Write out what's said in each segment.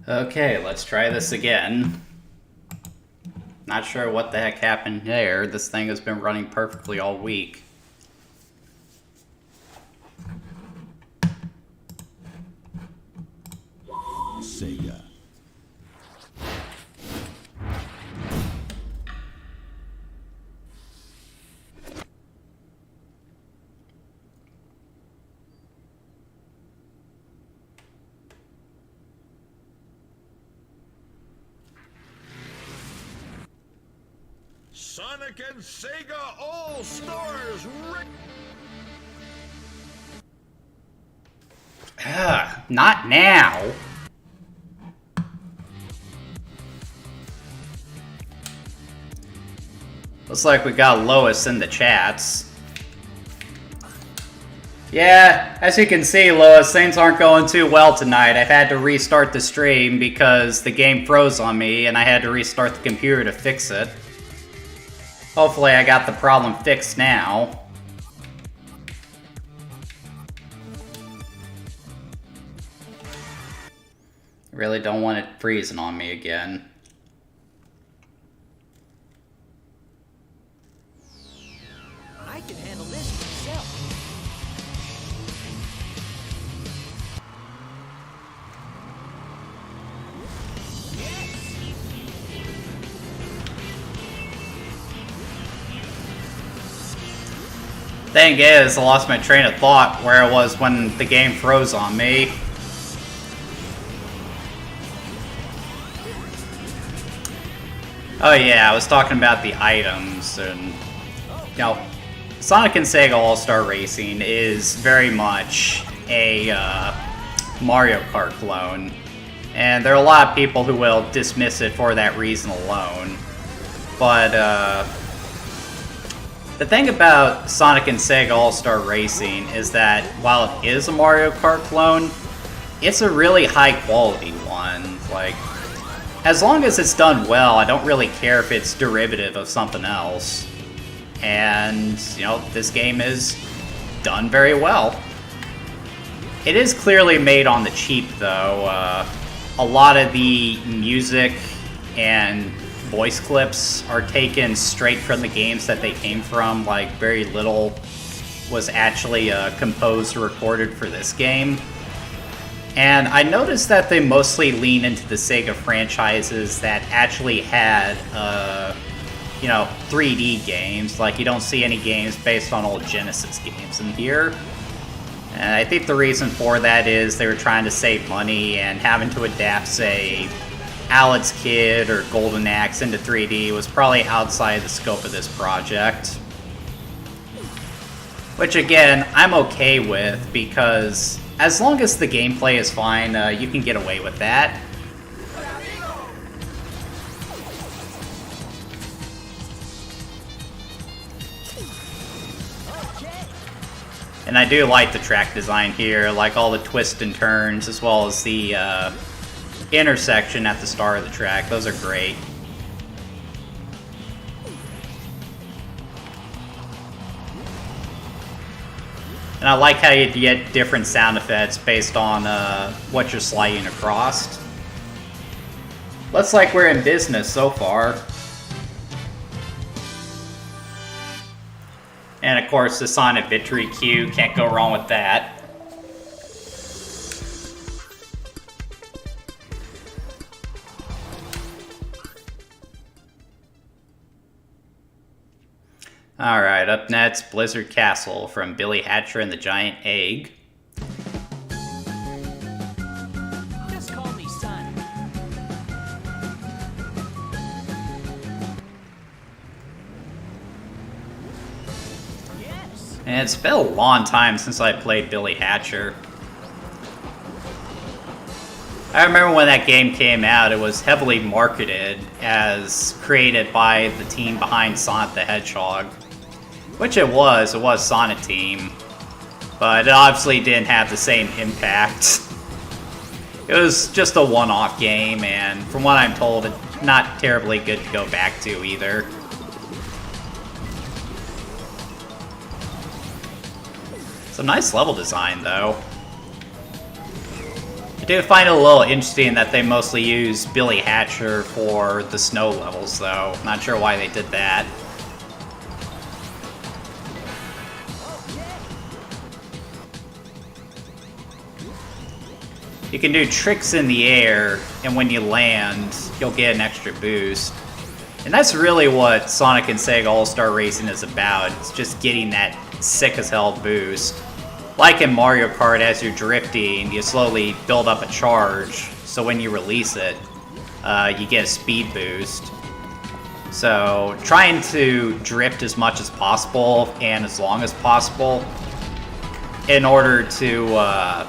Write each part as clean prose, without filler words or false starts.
Okay, let's try this again. Not sure what the heck happened there. This thing has been running perfectly all week. Sega. Sonic and Sega All-Stars! Not now! Looks like we got Lois in the chats. Yeah, as you can see, Lois, things aren't going too well tonight. I've had to restart the stream because the game froze on me and I had to restart the computer to fix it. Hopefully I got the problem fixed now. Really don't want it freezing on me again. I can handle this myself. Thing is, I lost my train of thought where I was when the game froze on me. Oh yeah, I was talking about the items, and you know, Sonic and Sega All-Star Racing is very much a Mario Kart clone, and there are a lot of people who will dismiss it for that reason alone. But the thing about Sonic and Sega All-Star Racing is that while it is a Mario Kart clone, it's a really high-quality one. Like, as long as it's done well, I don't really care if it's derivative of something else. And, you know, this game is done very well. It is clearly made on the cheap, though. A lot of the music and voice clips are taken straight from the games that they came from. Like, very little was actually composed or recorded for this game. And I noticed that they mostly lean into the Sega franchises that actually had, you know, 3D games. Like, you don't see any games based on old Genesis games in here. And I think the reason for that is they were trying to save money, and having to adapt, say, Alex Kidd or Golden Axe into 3D was probably outside the scope of this project. Which, again, I'm okay with, because as long as the gameplay is fine, you can get away with that. And I do like the track design here, like all the twists and turns, as well as the intersection at the start of the track. Those are great. And I like how you get different sound effects based on what you're sliding across. Looks like we're in business so far. And of course the Sonic Victory cue, can't go wrong with that. Alright, up next, Blizzard Castle from Billy Hatcher and the Giant Egg. Just call me son. Yes. And it's been a long time since I played Billy Hatcher. I remember when that game came out, it was heavily marketed as created by the team behind Sonic the Hedgehog. Which it was Sonic Team, but it obviously didn't have the same impact. It was just a one-off game, and from what I'm told, it's not terribly good to go back to either. Some nice level design, though. The do find it a little interesting that they mostly use Billy Hatcher for the snow levels, though. Not sure why they did that. You can do tricks in the air, and when you land, you'll get an extra boost. And that's really what Sonic and Sega All-Star Racing is about. It's just getting that sick-as-hell boost. Like in Mario Kart, as you're drifting, you slowly build up a charge, so when you release it, you get a speed boost. So, trying to drift as much as possible, and as long as possible, in order to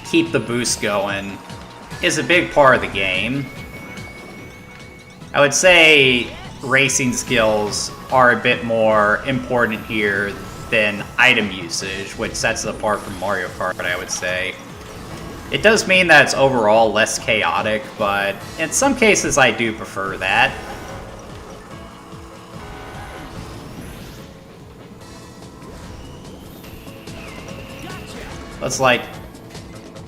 keep the boost going, is a big part of the game. I would say racing skills are a bit more important here than item usage, which sets it apart from Mario Kart, I would say. It does mean that it's overall less chaotic, but in some cases I do prefer that. Looks like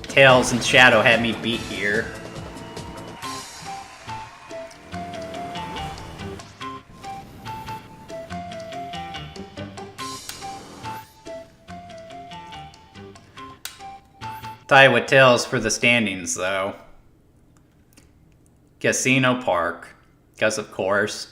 Tails and Shadow had me beat here. Tie with Tails for the standings, though. Casino Park, because of course.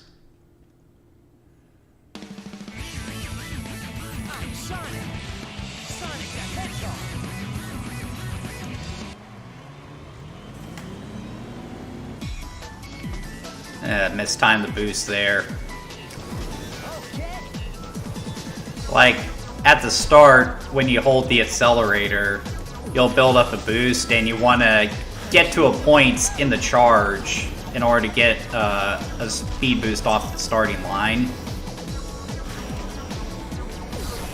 Mistimed the boost there. Like, at the start, when you hold the accelerator, you'll build up a boost, and you want to get to a point in the charge in order to get a speed boost off the starting line.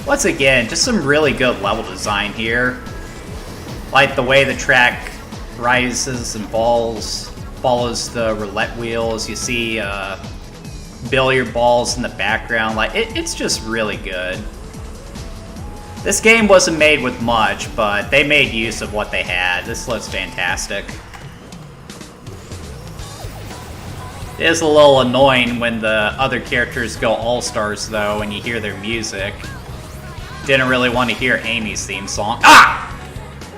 Once again, just some really good level design here. Like the way the track rises and falls, follows the roulette wheels. You see billiard balls in the background. Like it's just really good. This game wasn't made with much, but they made use of what they had. This looks fantastic. It is a little annoying when the other characters go all-stars, though, and you hear their music. Didn't really want to hear Amy's theme song. Ah!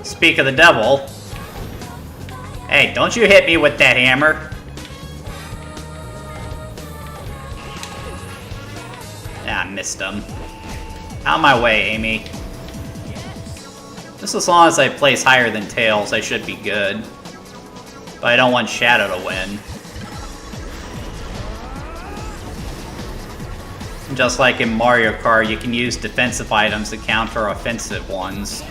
Speak of the devil. Hey, don't you hit me with that hammer. Ah, I missed him. Out of my way, Amy. Just as long as I place higher than Tails, I should be good. But I don't want Shadow to win. Just like in Mario Kart, you can use defensive items to counter offensive ones.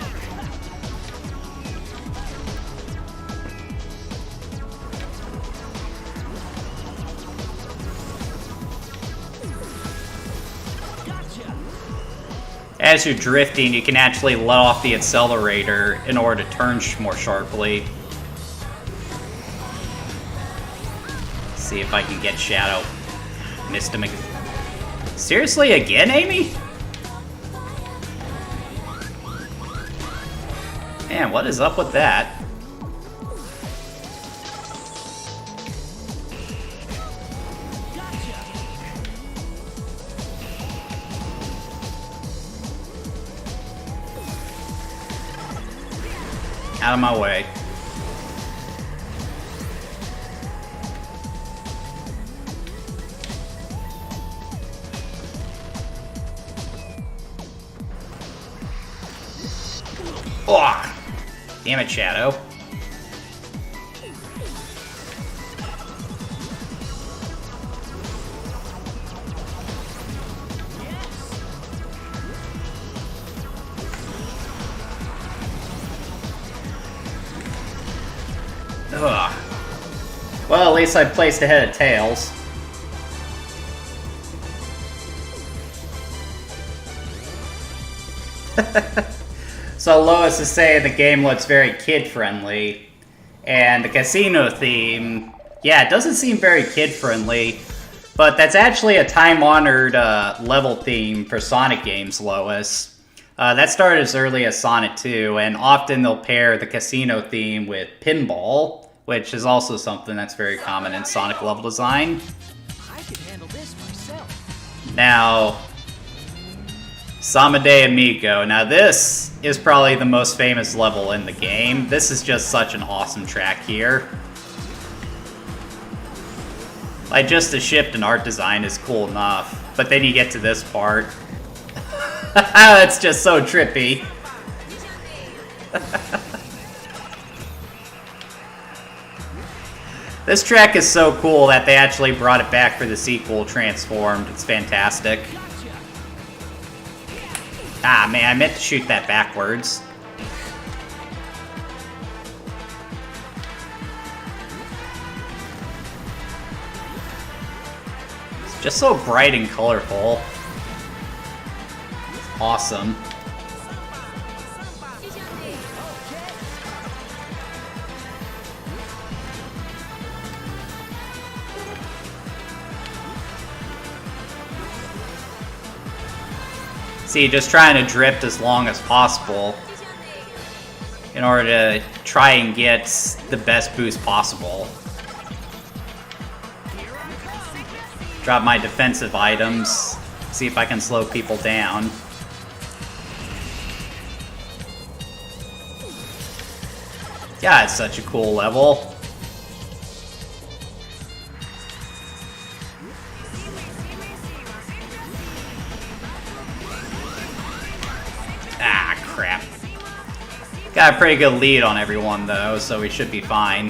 As you're drifting, you can actually let off the accelerator in order to turn more sharply. See if I can get Shadow. Missed him again. Seriously, again, Amy? Man, what is up with that? Out of my way. Oh, damn it, Shadow. Ugh. Well, at least I placed ahead of Tails. So Lois is saying the game looks very kid-friendly. And the casino theme, yeah, it doesn't seem very kid-friendly. But that's actually a time-honored level theme for Sonic games, Lois. That started as early as Sonic 2, and often they'll pair the casino theme with pinball, which is also something that's very common in Sonic level design. I can handle this myself. Now, Samade Amigo. Now this is probably the most famous level in the game. This is just such an awesome track here. Like, just the shift in art design is cool enough, but then you get to this part. It's just so trippy. This track is so cool that they actually brought it back for the sequel, Transformed. It's fantastic. Ah, man, I meant to shoot that backwards. It's just so bright and colorful. It's awesome. See, just trying to drift as long as possible in order to try and get the best boost possible. Drop my defensive items, see if I can slow people down. Yeah, it's such a cool level. Ah, crap. Got a pretty good lead on everyone, though, so we should be fine.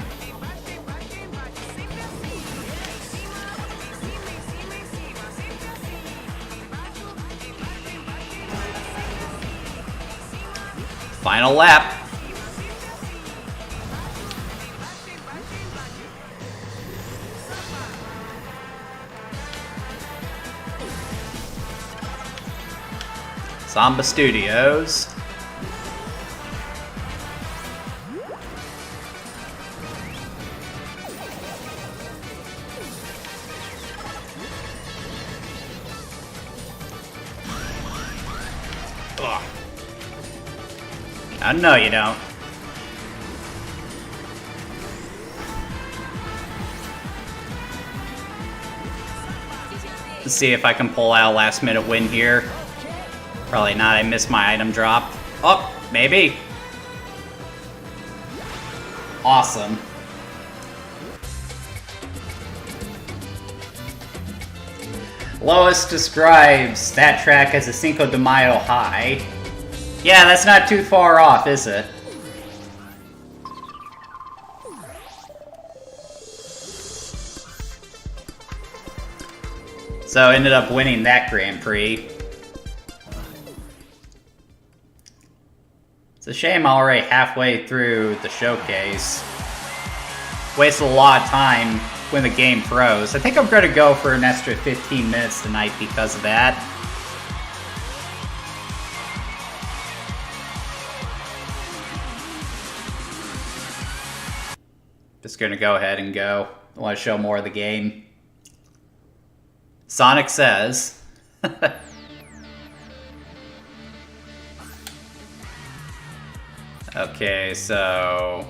Final lap. Samba Studios. Ugh. Oh, no, you don't. Let's see if I can pull out a last-minute win here. Probably not. I missed my item drop. Oh, maybe. Awesome. Lois describes that track as a Cinco de Mayo high. Yeah, that's not too far off, is it? So ended up winning that Grand Prix. It's a shame I'm already halfway through the showcase. Wasted a lot of time when the game froze. I think I'm going to go for an extra 15 minutes tonight because of that. Just going to go ahead and go. I want to show more of the game. Sonic says... Okay, so...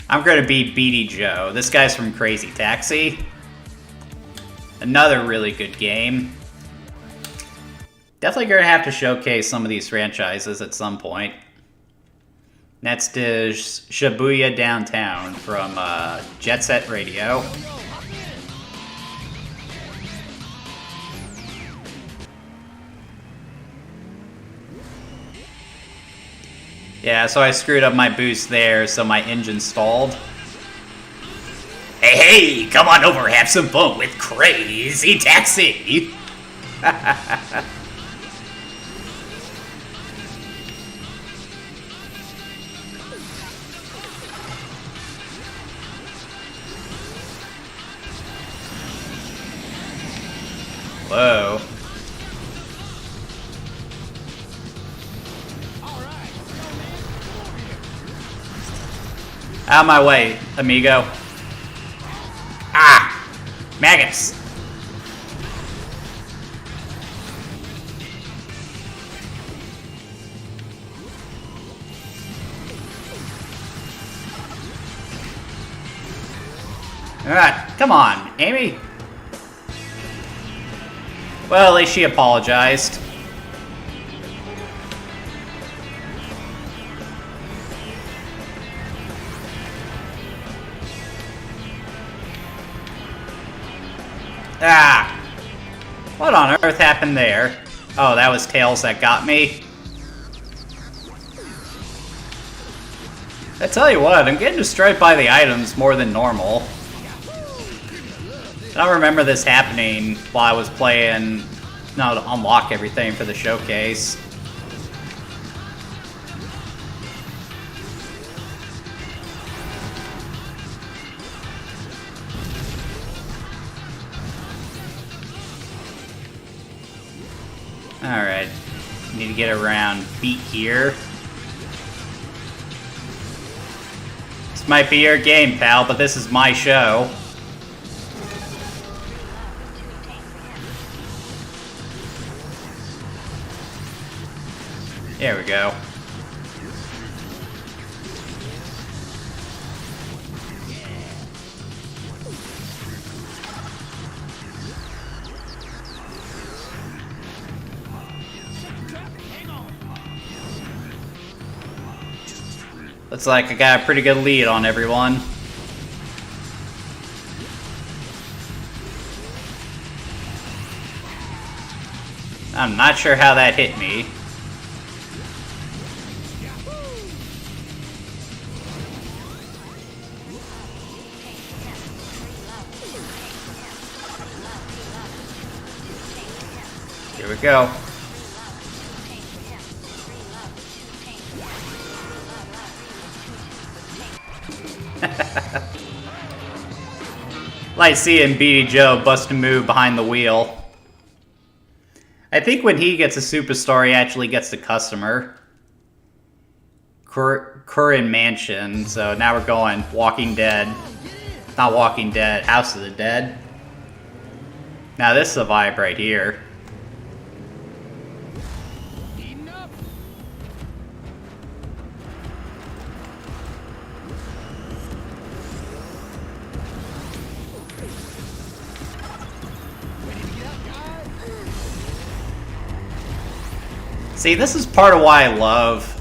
I'm going to beat Beady Joe. This guy's from Crazy Taxi. Another really good game. Definitely going to have to showcase some of these franchises at some point. Next is Shibuya Downtown from Jet Set Radio. Yeah, so I screwed up my boost there, so my engine stalled. Hey, come on over, have some fun with Crazy Taxi! Whoa. Out of my way, amigo. Ah! Maggots! Alright, come on, Amy. Well, at least she apologized. Ah! What on earth happened there? Oh, that was Tails that got me. I tell you what, I'm getting destroyed by the items more than normal. I don't remember this happening while I was playing, to unlock everything for the showcase. Alright, need to get around feet here. This might be your game, pal, but this is my show. There we go. Looks like I got a pretty good lead on everyone. I'm not sure how that hit me. Here we go. Like seeing Beady Joe bust a move behind the wheel. I think when he gets a superstar, he actually gets the customer. Curran Mansion. So now we're going Walking Dead. Not Walking Dead, House of the Dead. Now this is a vibe right here. See, this is part of why I love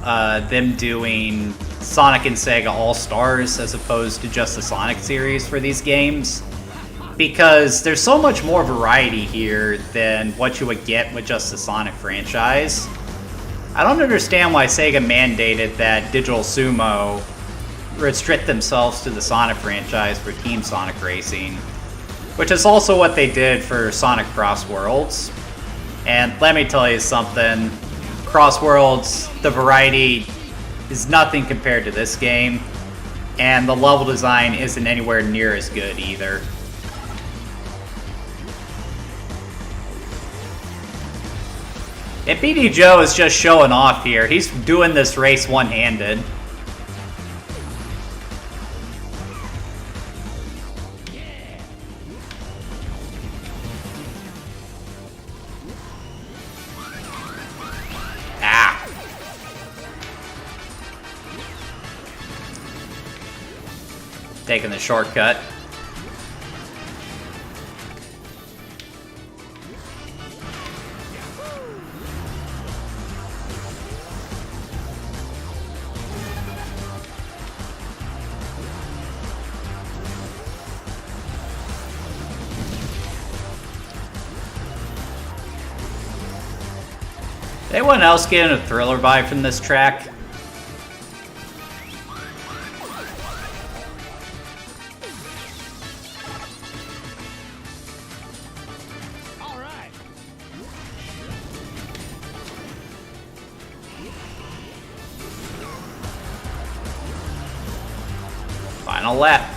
them doing Sonic and Sega All-Stars as opposed to just the Sonic series for these games. Because there's so much more variety here than what you would get with just the Sonic franchise. I don't understand why Sega mandated that Digital Sumo restrict themselves to the Sonic franchise for Team Sonic Racing. Which is also what they did for Sonic Cross Worlds. And let me tell you something. Cross Worlds, the variety is nothing compared to this game, and the level design isn't anywhere near as good either. And BD Joe is just showing off here. He's doing this race one-handed. Taking the shortcut. Anyone else getting a Thriller vibe from this track? Final lap.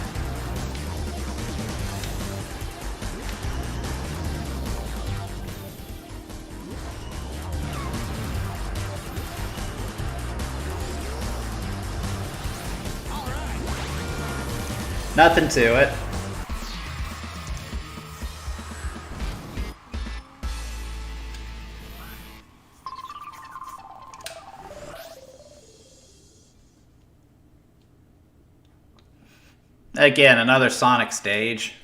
Nothing to it. Again, another Sonic stage.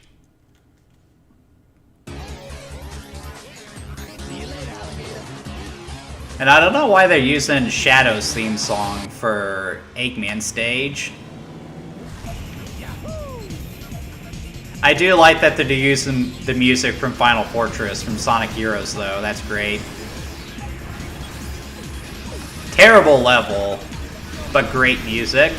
And I don't know why they're using Shadow's theme song for Eggman stage. I do like that they're using the music from Final Fortress from Sonic Heroes, though. That's great. Terrible level, but great music.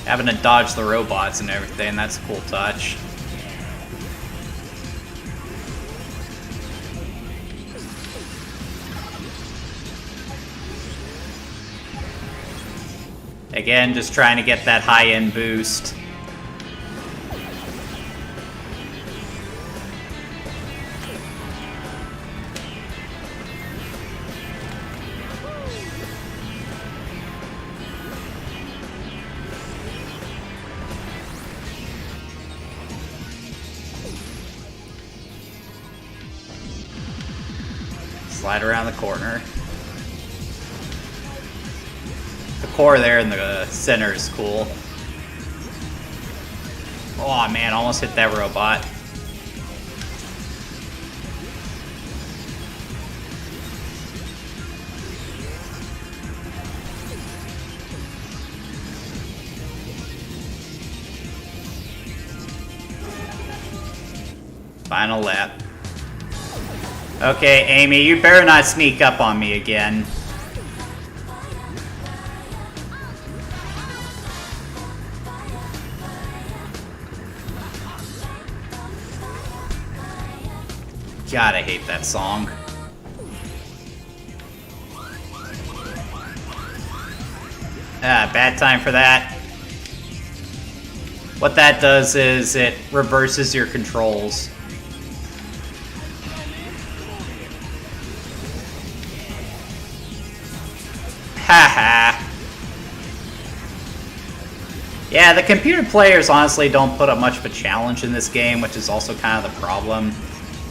Having to dodge the robots and everything, that's a cool touch. Again, just trying to get that high-end boost. Slide around the corner. The core there in the center is cool. Oh man, almost hit that robot. Final lap. Okay, Amy, you better not sneak up on me again. God, I hate that song. Ah, bad time for that. What that does is it reverses your controls. Haha. Yeah, the computer players honestly don't put up much of a challenge in this game, which is also kind of the problem.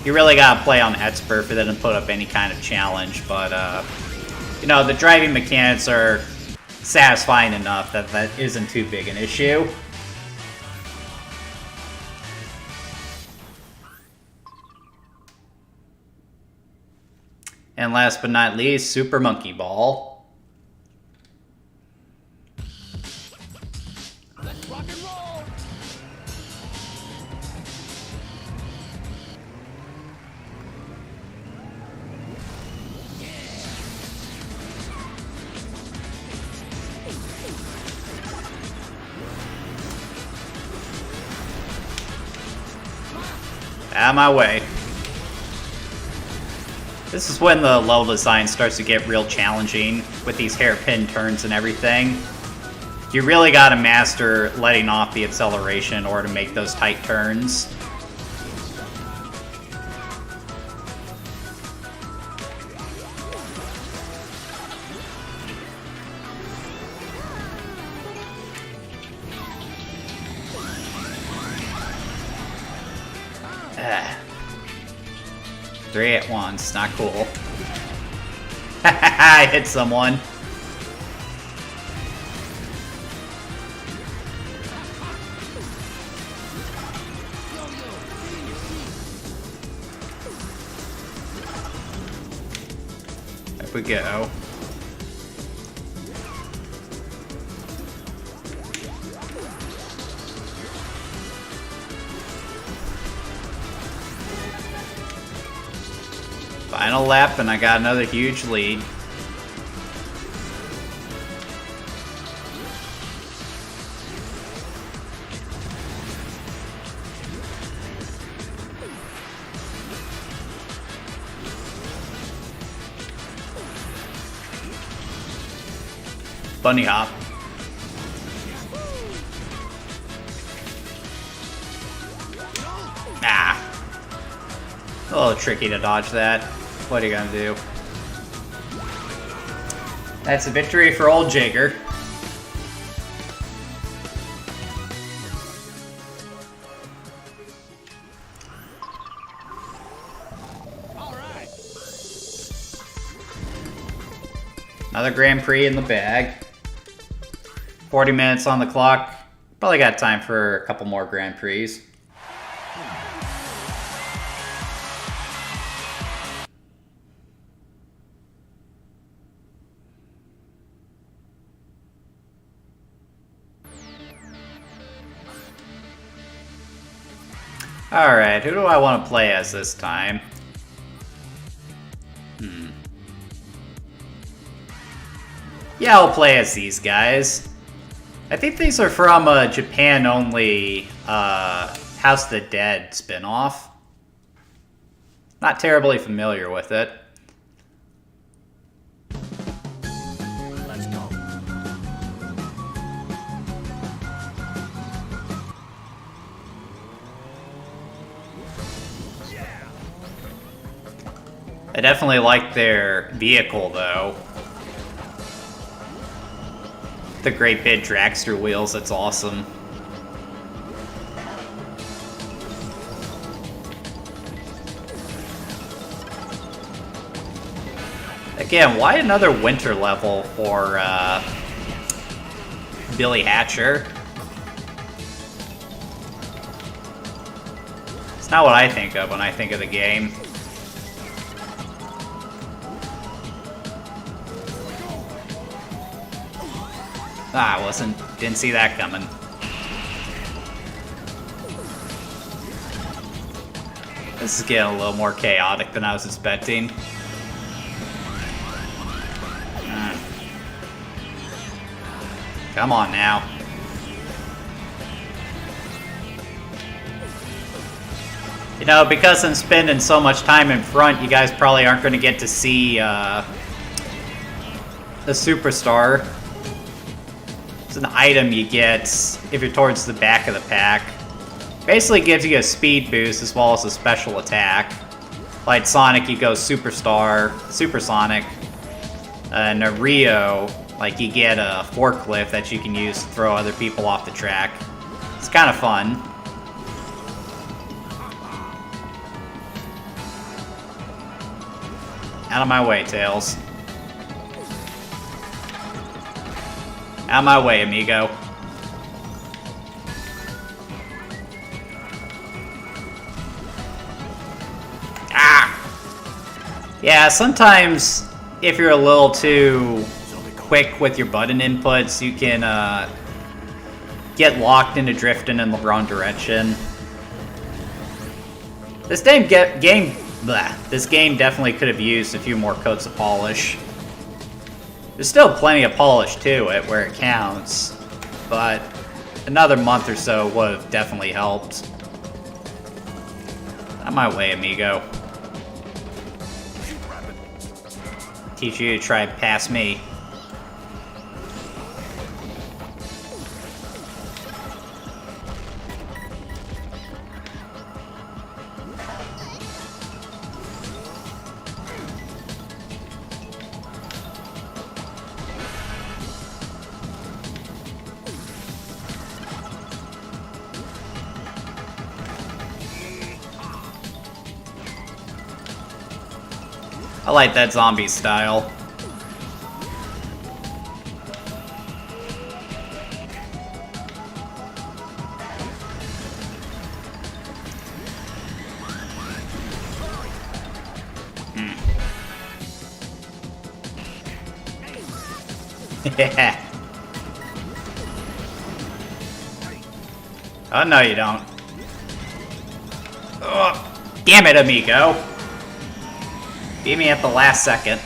You really gotta play on expert for them to put up any kind of challenge, but you know, the driving mechanics are satisfying enough that that isn't too big an issue. And last but not least, Super Monkey Ball. Let's rock and roll. Out of my way. This is when the level design starts to get real challenging with these hairpin turns and everything. You really gotta master letting off the acceleration in order to make those tight turns. Three at once, not cool. I hit someone. There we go. Final lap, and I got another huge lead. Bunny hop. A little tricky to dodge that. What are you gonna do? That's a victory for old Jagger. Another Grand Prix in the bag. 40 minutes on the clock. Probably got time for a couple more Grand Prix. Alright, who do I want to play as this time? Yeah, I'll play as these guys. I think these are from a Japan-only House of the Dead spinoff. Not terribly familiar with it. Let's go. I definitely like their vehicle, though. The great big dragster wheels, that's awesome. Again, why another winter level for Billy Hatcher? It's not what I think of when I think of the game. Ah, didn't see that coming. This is getting a little more chaotic than I was expecting. Come on now. You know, because I'm spending so much time in front, you guys probably aren't going to get to see the superstar. It's an item you get if you're towards the back of the pack. Basically gives you a speed boost as well as a special attack. Like Sonic, you go Superstar, Supersonic. And a Rio, like you get a forklift that you can use to throw other people off the track. It's kind of fun. Out of my way, Tails. Out of my way, amigo. Ah! Yeah, sometimes if you're a little too quick with your button inputs, you can get locked into drifting in the wrong direction. This game definitely could have used a few more coats of polish. There's still plenty of polish to it where it counts, but another month or so would have definitely helped. Out of my way, amigo. Teach you to try past me. I like that zombie style. Yeah. Oh, no, you don't. Oh, damn it, amigo. Beat me at the last second.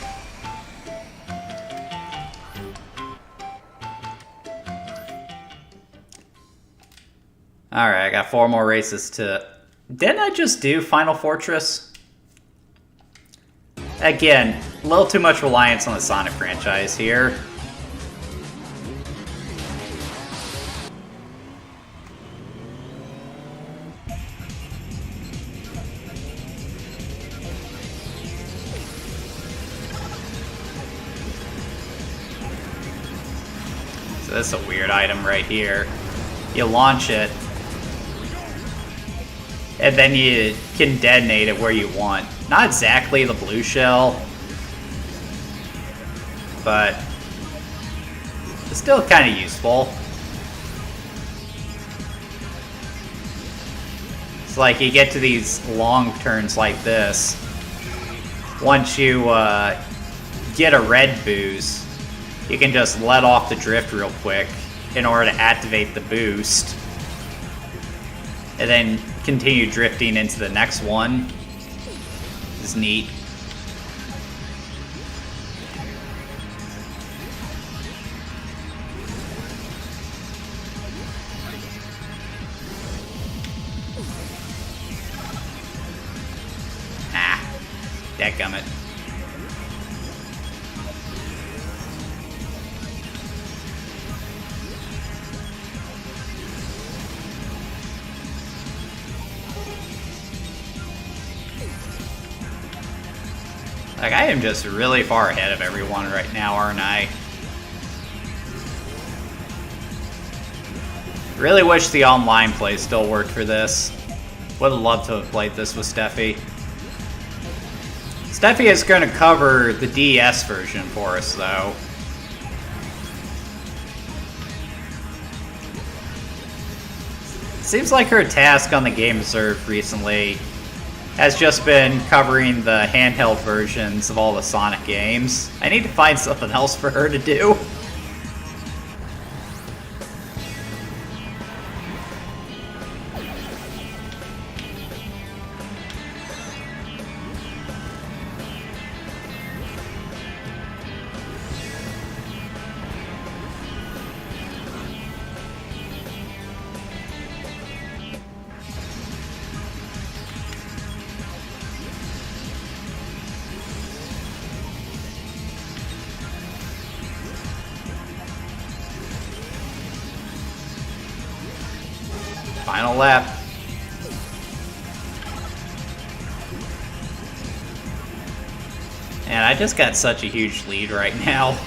Alright, I got 4 more races to... Didn't I just do Final Fortress? Again, a little too much reliance on the Sonic franchise here. So this is a weird item right here. You launch it, and then you can detonate it where you want. Not exactly the blue shell, but it's still kind of useful. It's like you get to these long turns like this. Once you get a red boost, you can just let off the drift real quick in order to activate the boost. And then continue drifting into the next one. It's neat. Dadgummit. Like, I am just really far ahead of everyone right now, aren't I? Really wish the online play still worked for this. Would have loved to have played this with Steffi. Steffi is going to cover the DS version for us, though. Seems like her task on the Game Serve recently has just been covering the handheld versions of all the Sonic games. I need to find something else for her to do. Final lap. And I just got such a huge lead right now.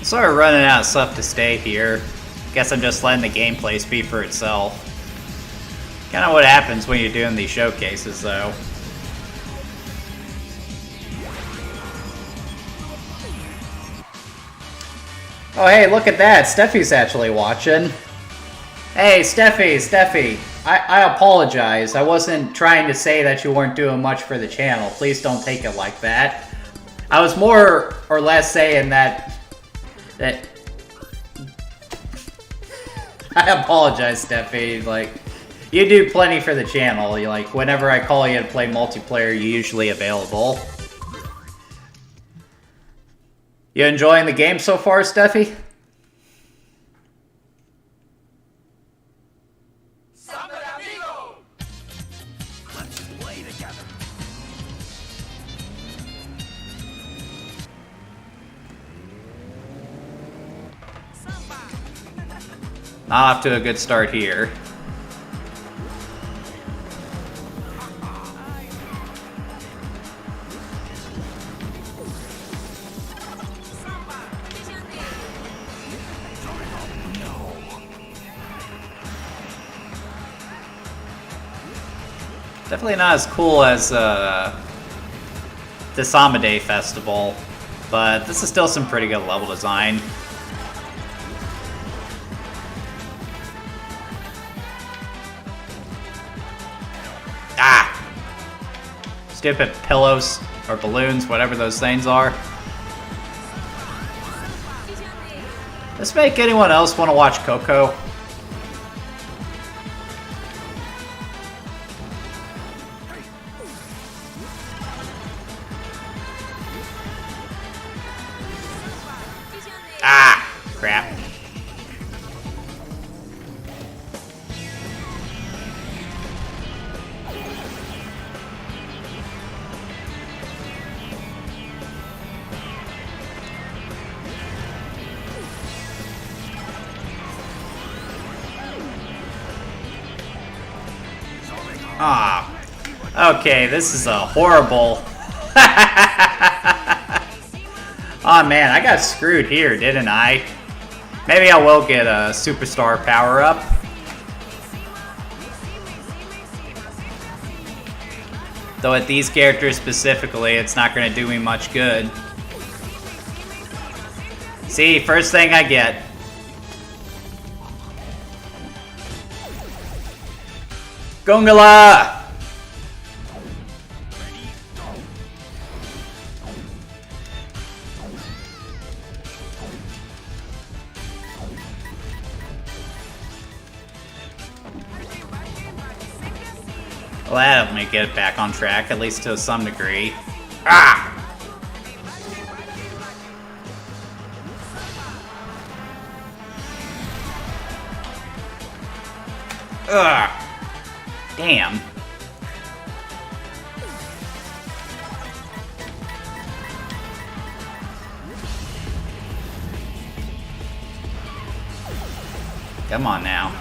Sort of running out of stuff to stay here. Guess I'm just letting the gameplay speak for itself. Kind of what happens when you're doing these showcases, though. Oh, hey, look at that. Steffi's actually watching. Hey, Steffi. I apologize. I wasn't trying to say that you weren't doing much for the channel. Please don't take it like that. I was more or less saying that I apologize, Steffi. Like, you do plenty for the channel. You, like, whenever I call you to play multiplayer, you're usually available. You enjoying the game so far, Steffi? Not off to a good start here. Definitely not as cool as the Samade Festival, but this is still some pretty good level design. Ah! Stupid pillows. Or balloons, whatever those things are. Does this make anyone else want to watch Coco? Ah! Crap. Ah. Okay, this is a horrible... Oh man, I got screwed here, didn't I? Maybe I will get a superstar power-up. Though at these characters specifically, it's not going to do me much good. See, first thing I get. Gongala! Well, that'll help me get it back on track, at least to some degree. Ah! Ugh! Damn. Come on now.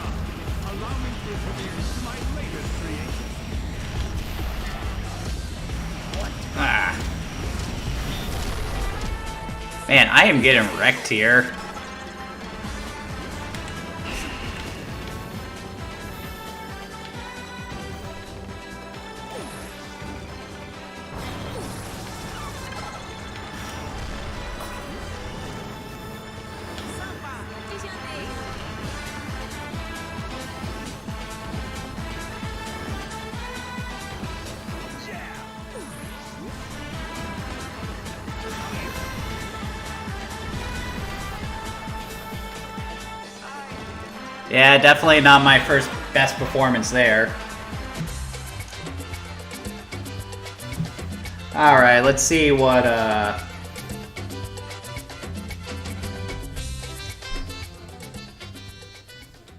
Ah. Man, I am getting wrecked here. Yeah, definitely not my first best performance there. Alright, let's see what,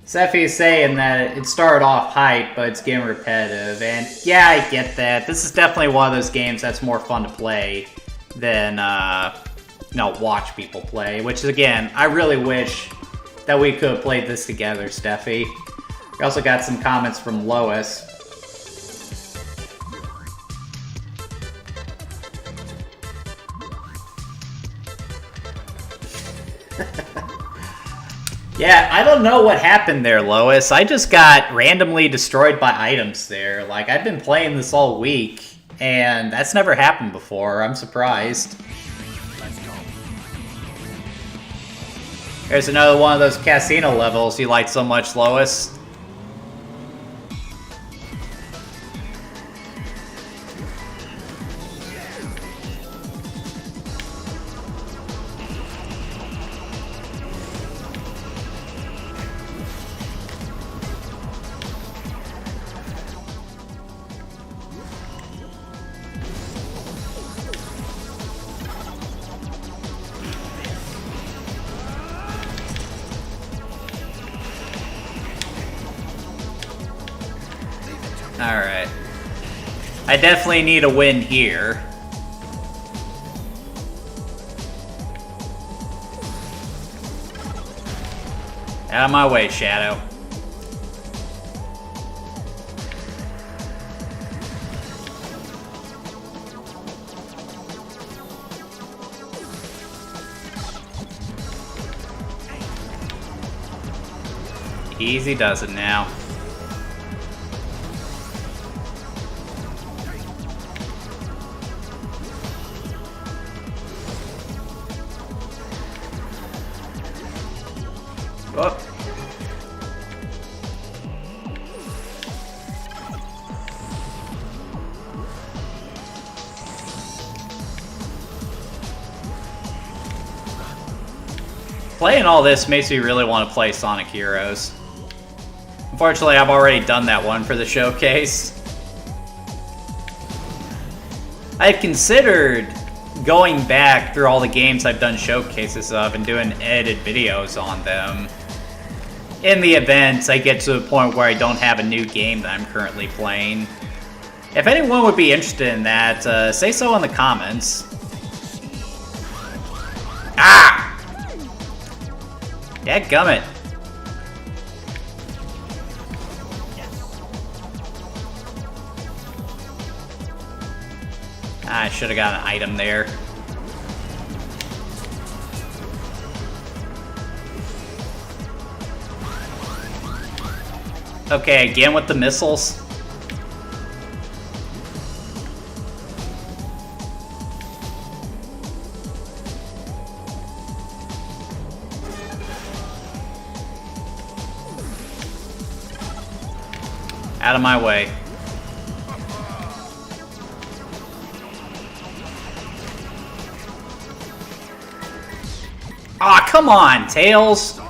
Seffi's saying that it started off hype, but it's getting repetitive, and yeah, I get that. This is definitely one of those games that's more fun to play than, watch people play, which, again, I really wish that we could have played this together, Steffi. We also got some comments from Lois. Yeah, I don't know what happened there, Lois. I just got randomly destroyed by items there. Like, I've been playing this all week, and that's never happened before. I'm surprised. There's another one of those casino levels you like so much, Lois. Alright. I definitely need a win here. Out of my way, Shadow. Easy does it now. Oh. Playing all this makes me really want to play Sonic Heroes. Unfortunately, I've already done that one for the showcase. I had considered going back through all the games I've done showcases of and doing edited videos on them. In the event I get to a point where I don't have a new game that I'm currently playing. If anyone would be interested in that, say so in the comments. Ah! Dadgummit. I should have got an item there. Okay, again with the missiles. Out of my way. Aw, come on, Tails!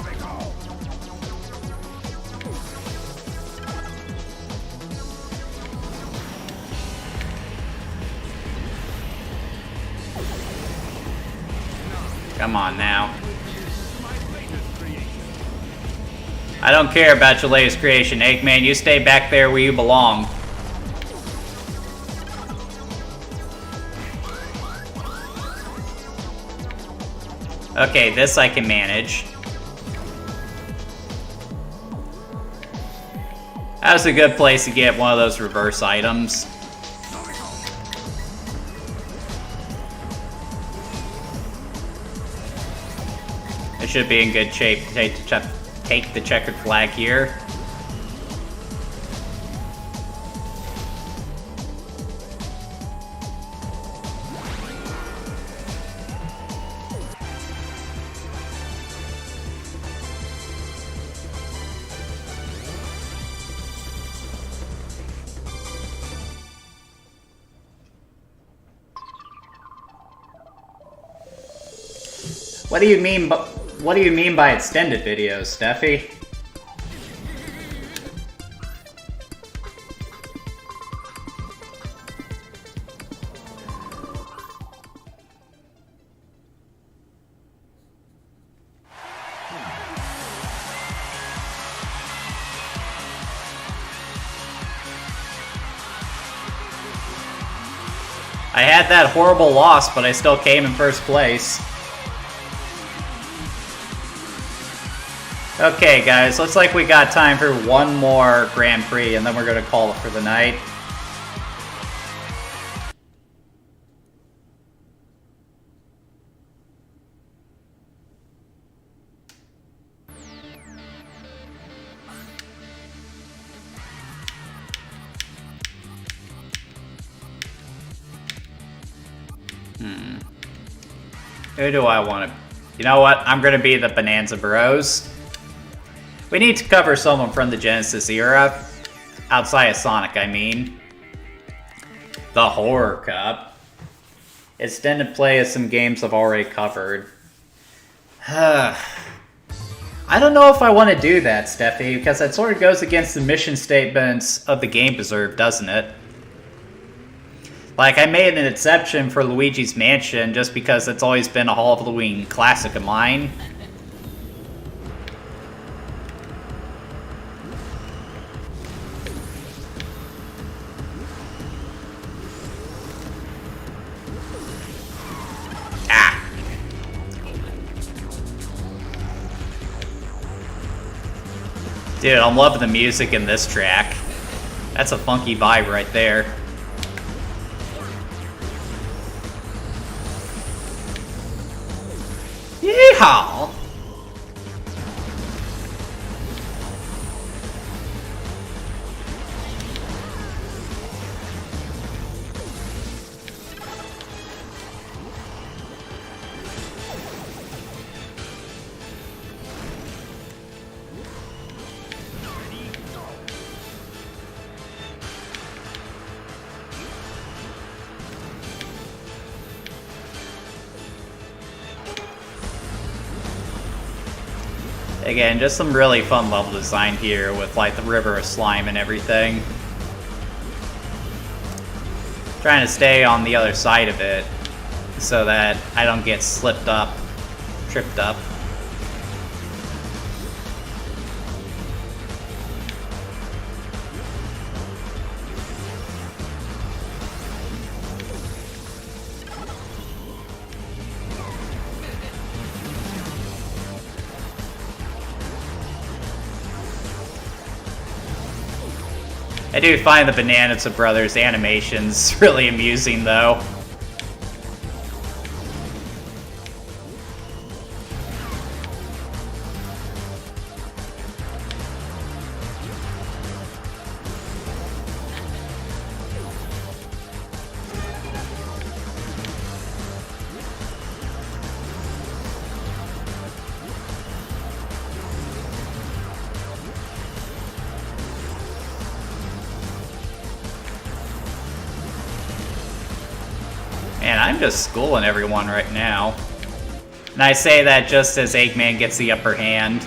Come on now. I don't care about your latest creation, Eggman. You stay back there where you belong. Okay, this I can manage. That was a good place to get one of those reverse items. It should be in good shape to take the checkered flag here. What do you mean by extended videos, Steffi? I had that horrible loss, but I still came in first place. Okay, guys, looks like we got time for one more Grand Prix, and then we're going to call it for the night. Who do I want to... You know what? I'm going to be the Bonanza Bros. We need to cover someone from the Genesis era. Outside of Sonic, I mean. The Horror Cup. Extended play of some games I've already covered. I don't know if I want to do that, Steffi, because that sort of goes against the mission statements of the Game Preserve, doesn't it? Like, I made an exception for Luigi's Mansion just because it's always been a Halloween classic of mine. Dude, I'm loving the music in this track. That's a funky vibe right there. Yeehaw! Again, just some really fun level design here with like the river of slime and everything. Trying to stay on the other side of it so that I don't get tripped up. I do find the Bananza Brothers animations really amusing, though. Man, I'm just schooling everyone right now. And I say that just as Eggman gets the upper hand.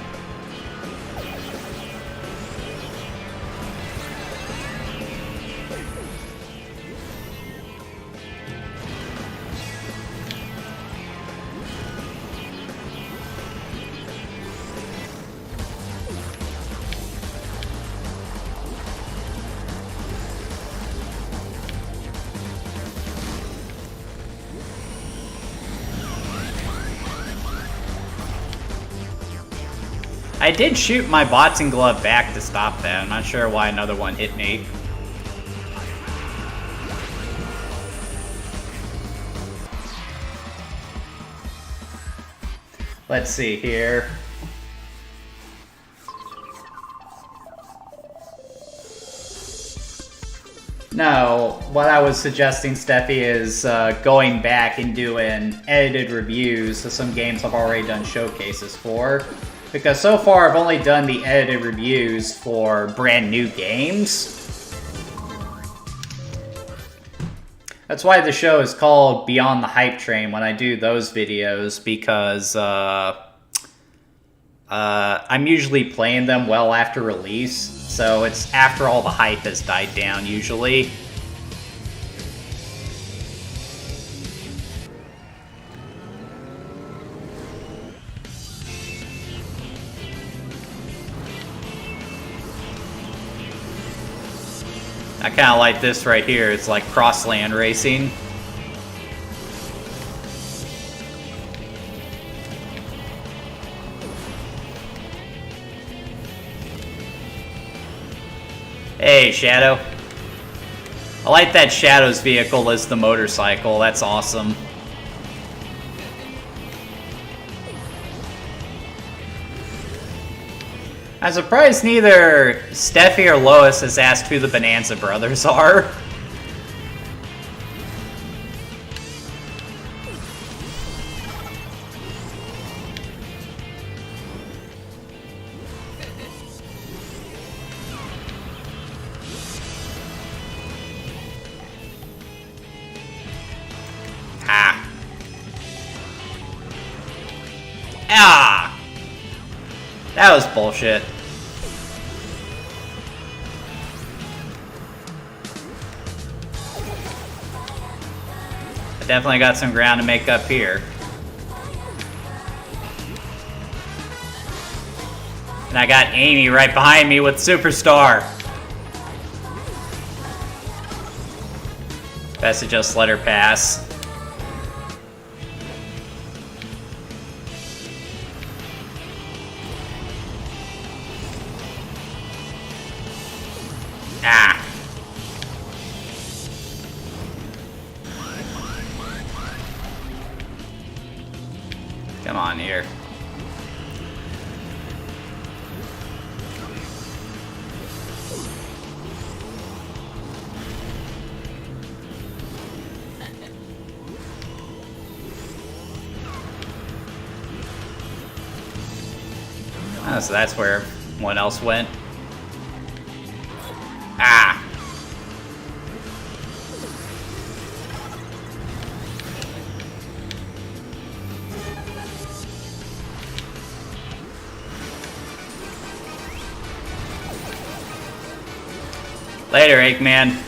I did shoot my boxing glove back to stop that. I'm not sure why another one hit me. Let's see here. No, what I was suggesting, Steffi, is going back and doing edited reviews of some games I've already done showcases for. Because so far I've only done the edited reviews for brand new games. That's why the show is called Beyond the Hype Train when I do those videos, because I'm usually playing them well after release, so it's after all the hype has died down usually. I kind of like this right here. It's like cross-land racing. Hey, Shadow. I like that Shadow's vehicle as the motorcycle. That's awesome. I'm surprised neither Steffi or Lois has asked who the Bananza Brothers are. Ah. Ah! That was bullshit. I definitely got some ground to make up here. And I got Amy right behind me with Superstar. Best to just let her pass. Ah. Come on here. Oh, so that's where everyone else went. Ah! Later, Eggman.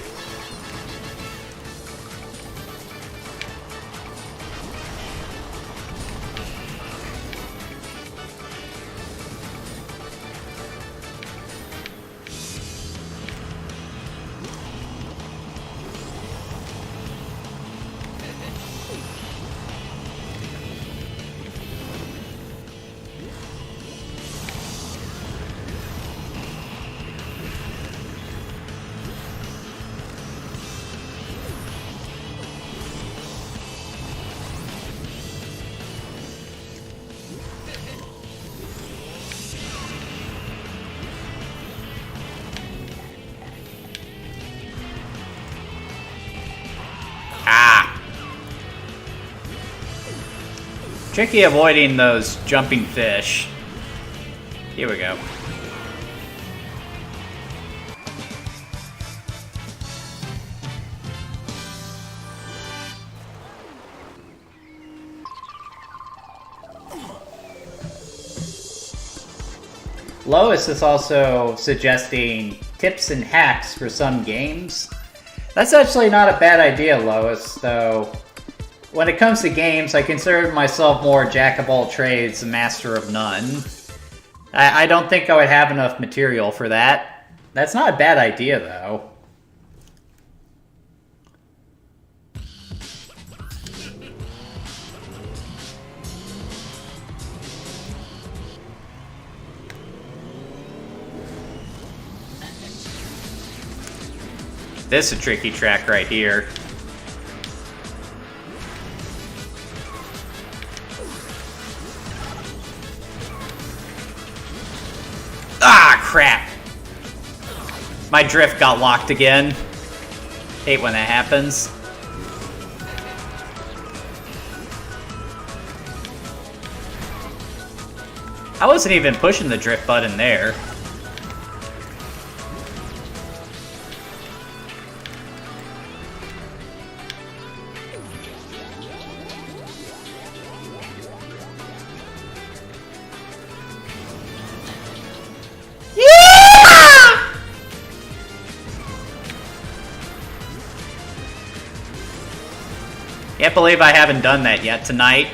Tricky avoiding those jumping fish. Here we go. Lois is also suggesting tips and hacks for some games. That's actually not a bad idea, Lois, though. When it comes to games, I consider myself more jack of all trades and master of none. I don't think I would have enough material for that. That's not a bad idea, though. This is a tricky track right here. Ah, crap! My drift got locked again. Hate when that happens. I wasn't even pushing the drift button there. Can't believe I haven't done that yet tonight.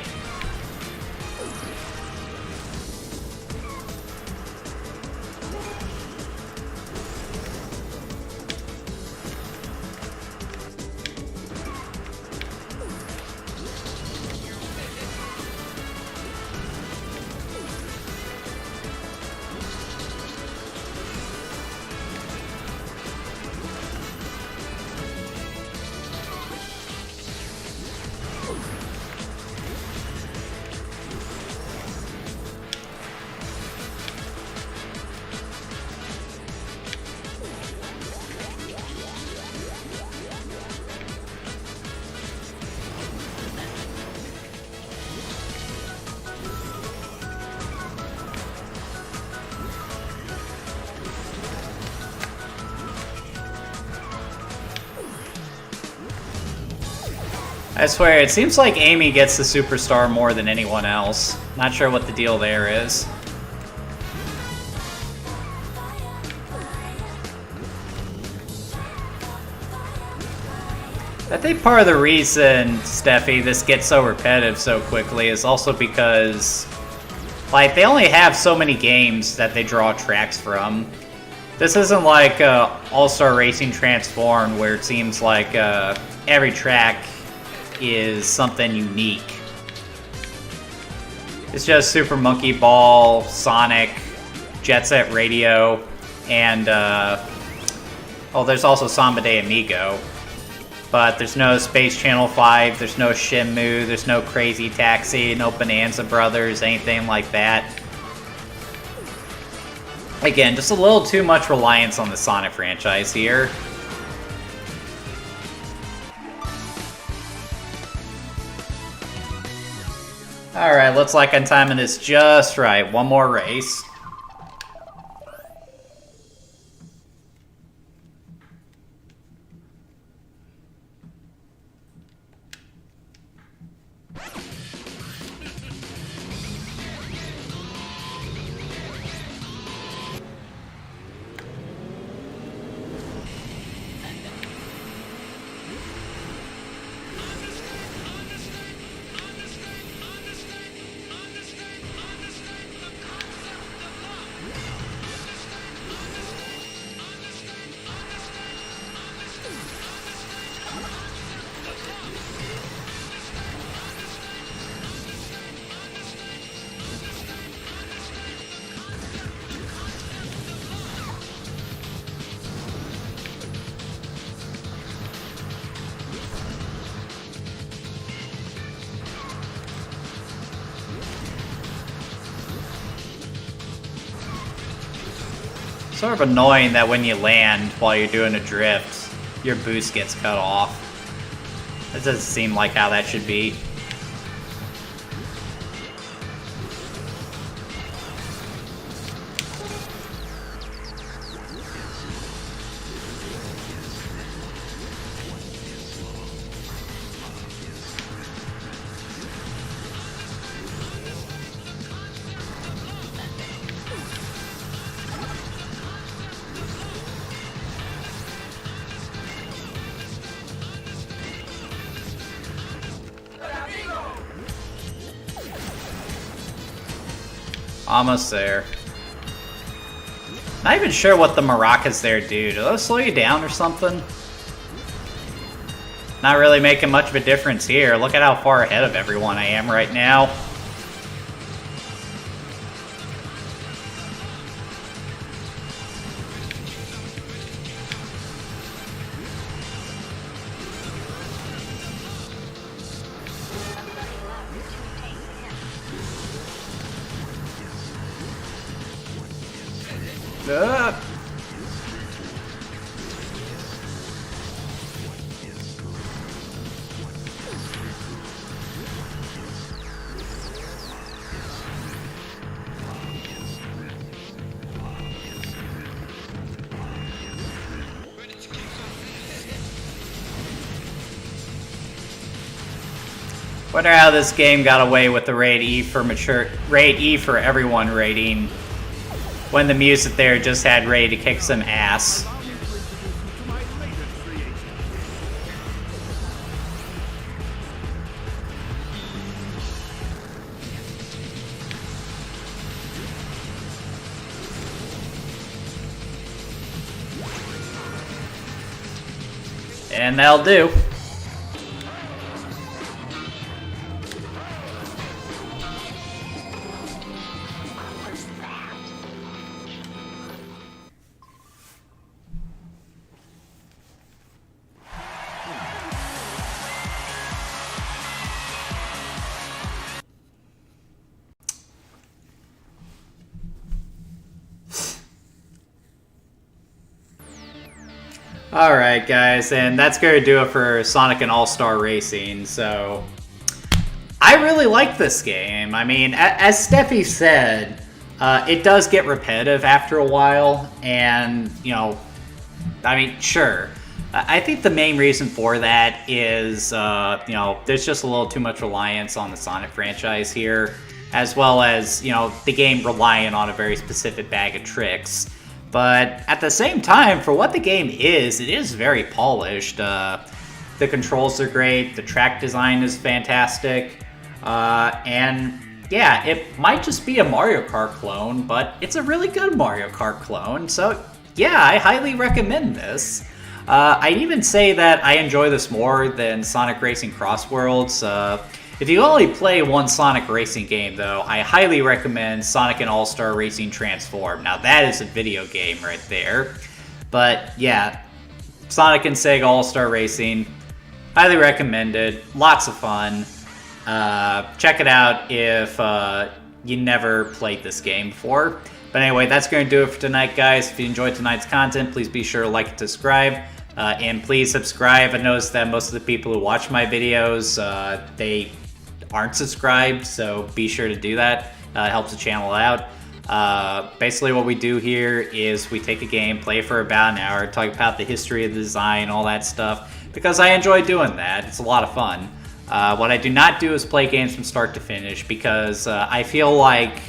I swear, it seems like Amy gets the superstar more than anyone else. Not sure what the deal there is. I think part of the reason, Steffi, this gets so repetitive so quickly is also because, like, they only have so many games that they draw tracks from. This isn't like All-Star Racing Transformed, where it seems like every track is something unique. It's just Super Monkey Ball, Sonic, Jet Set Radio, and oh, there's also Samba de Amigo. But there's no Space Channel 5, there's no Shenmue, there's no Crazy Taxi, no Bonanza Brothers, anything like that. Again, just a little too much reliance on the Sonic franchise here. Alright, looks like I'm timing this just right. One more race. Sort of annoying that when you land while you're doing a drift, your boost gets cut off. That doesn't seem like how that should be. Almost there. Not even sure what the maracas there do. Do those slow you down or something? Not really making much of a difference here. Look at how far ahead of everyone I am right now. Wonder how this game got away with the Raid E for everyone rating when the music there just had ready to kick some ass. And that'll do. Alright guys, and that's going to do it for Sonic and All-Star Racing. So, I really like this game. I mean, as Steffi said, it does get repetitive after a while, and, you know, I mean, sure. I think the main reason for that is, you know, there's just a little too much reliance on the Sonic franchise here, as well as, you know, the game relying on a very specific bag of tricks. But at the same time, for what the game is, it is very polished. The controls are great, the track design is fantastic, and yeah, it might just be a Mario Kart clone, but it's a really good Mario Kart clone, so yeah, I highly recommend this. I'd even say that I enjoy this more than Sonic Racing Cross Worlds. If you only play one Sonic Racing game, though, I highly recommend Sonic and All-Star Racing Transform. Now, that is a video game right there. But, yeah, Sonic and Sega All-Star Racing, highly recommended. Lots of fun. Check it out if you never played this game before. But anyway, that's going to do it for tonight, guys. If you enjoyed tonight's content, please be sure to like and subscribe. And please subscribe. I noticed that most of the people who watch my videos, they aren't subscribed, so be sure to do that. It helps the channel out. Basically what we do here is we take a game, play for about an hour, talk about the history of the design, all that stuff, because I enjoy doing that. It's a lot of fun. What I do not do is play games from start to finish, because I feel like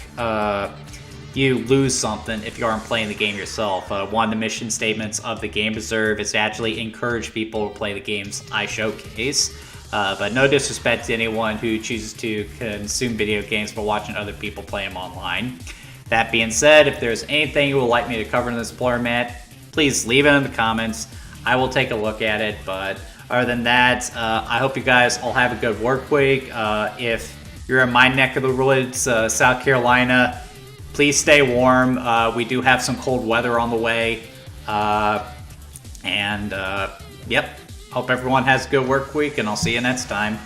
you lose something if you aren't playing the game yourself. One of the mission statements of the Game Preserve is to actually encourage people to play the games I showcase. But no disrespect to anyone who chooses to consume video games by watching other people play them online. That being said, if there's anything you would like me to cover in this format, please leave it in the comments. I will take a look at it, but other than that, I hope you guys all have a good work week. If you're in my neck of the woods, South Carolina, please stay warm. We do have some cold weather on the way. Yep. Hope everyone has a good work week, and I'll see you next time.